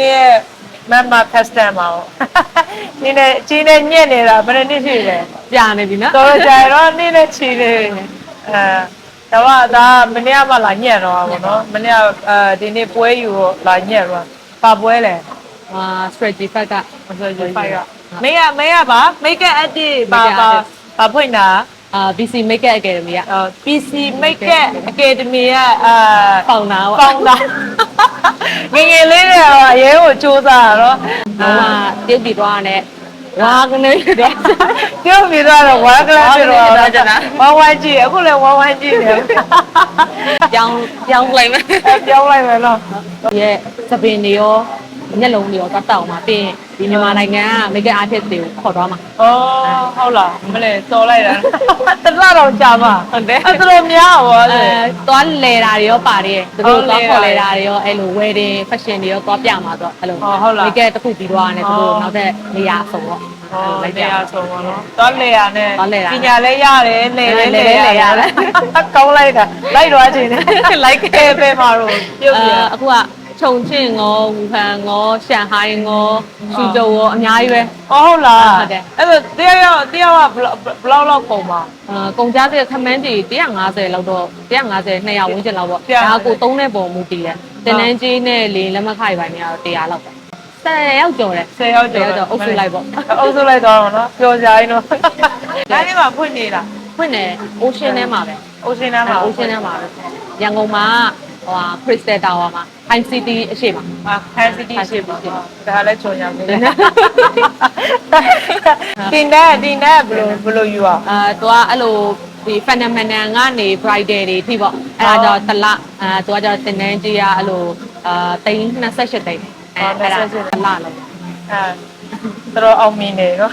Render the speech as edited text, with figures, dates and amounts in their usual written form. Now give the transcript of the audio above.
ရဲ့မမ customer နင်းနဲ့ချင်းနဲ့ညက်နေတာဘယ်နှစ်ရှိလဲ ကြာနေပြီနော် တော်ကြတော့နင်းနဲ့ချီနေတော့ဒါမနေ့ကမှလာညက်တော့ပါဘောနော်မနေ့ကဒီနေ့ပွဲယူလာညက်တော့ပါပွဲလဲ strategy fact က 5ရမေးရပါ make up edit ပါဖွင့်တာ BC Makeup Academy က PC make up academy ကပေါင်တာပေါင်တာငငယ်လေးတွေအရေးကိုစူးစားတော့ တုတ်ပြီးသွားတယ်ဝါကနေတယ် ပြုတ်ပြီးတော့ဝါကလေးပြီးတော့ဝါဝါကြည့်အခုလည်းဝါဝါကြည့်တယ် ပြောင်းလိုက်မယ် ပြောင်းလိုက်မယ်နော် ရဲ့သပင်တွေရောညက်လုံးတွေရောတောက်မှာပြီးရင်ဒီမြန်မာနိုင်ငံက makeup artist တွေကိုခေါ်သွားမှာ ဩဟုတ်လားမလဲတော်လိုက်တာတလားတော့ကြာမှာဟုတ်တယ်အဲ့လိုများဟော သွားလဲတာတွေရောပါတယ်သူတို့သွားခေါ်လဲတာတွေရောအဲ့လို wedding fashion တွေရောသွားပြမှာတော့အဲ့လို makeup တစ်ခုပြီးသွားတယ်သူတို့နောက်ထပ်နေရာအစုံတော့ လိုက်ပြဆုံးပါတော့သွားလေရနဲ့ပညာလဲရတယ်လေလေရတယ်ကောင်းလိုက်တာလိုက်တော့ချင်းလိုက်ခဲ့ပဲမှာတော့ပြုတ်ပြ အခုကခြုံချင်းငေါဝူဟန်ငေါရှန်ဟိုင်းငေါရှူဂျိုရောအများကြီးပဲ ဟုတ်လားအဲ့ဒါတရားကဘလောက်လောက်ပုံပါ ကုန်ကြတဲ့ခမန်းကြီး150လောက်တော့150 200ဝန်းကျင်လောက်ပေါ့ဒါကို3နဲ့ပုံမူတည်တယ်တင်တန်းကြီးနဲ့လေလက်မခိုက်ပိုင်းနေတော့100လောက်ပဲ10ရောက်ကျော်တယ် 10ရောက်ကျော် အုပ်စုလိုက်ပေါ့ အုပ်စုလိုက်တော့နော်ပျော်ကြရင်တော့ဒါလေးမှာဖွင့်နေတာ ဖွင့်တယ် Ocean ထဲမှာပဲ Ocean ထဲမှာ Ocean ထဲမှာပဲရန်ကုန်မှာCrystal Tower မှာ High City အရှိမှာ High City ရှိပါဒါလည်းချုံရမယ်တင်တဲ့ဘယ်လိုယူอ่ะ သူကအဲ့လိုဒီ phenomenon ကနေ bridal တွေထိပေါ့အဲ့ဒါတော့တလသူကကျတော့တင်တန်းကြီးอ่ะအဲ့လို38တိန်အဲ့ဒါတလလောက်တော်အောင်မင်းနေနော်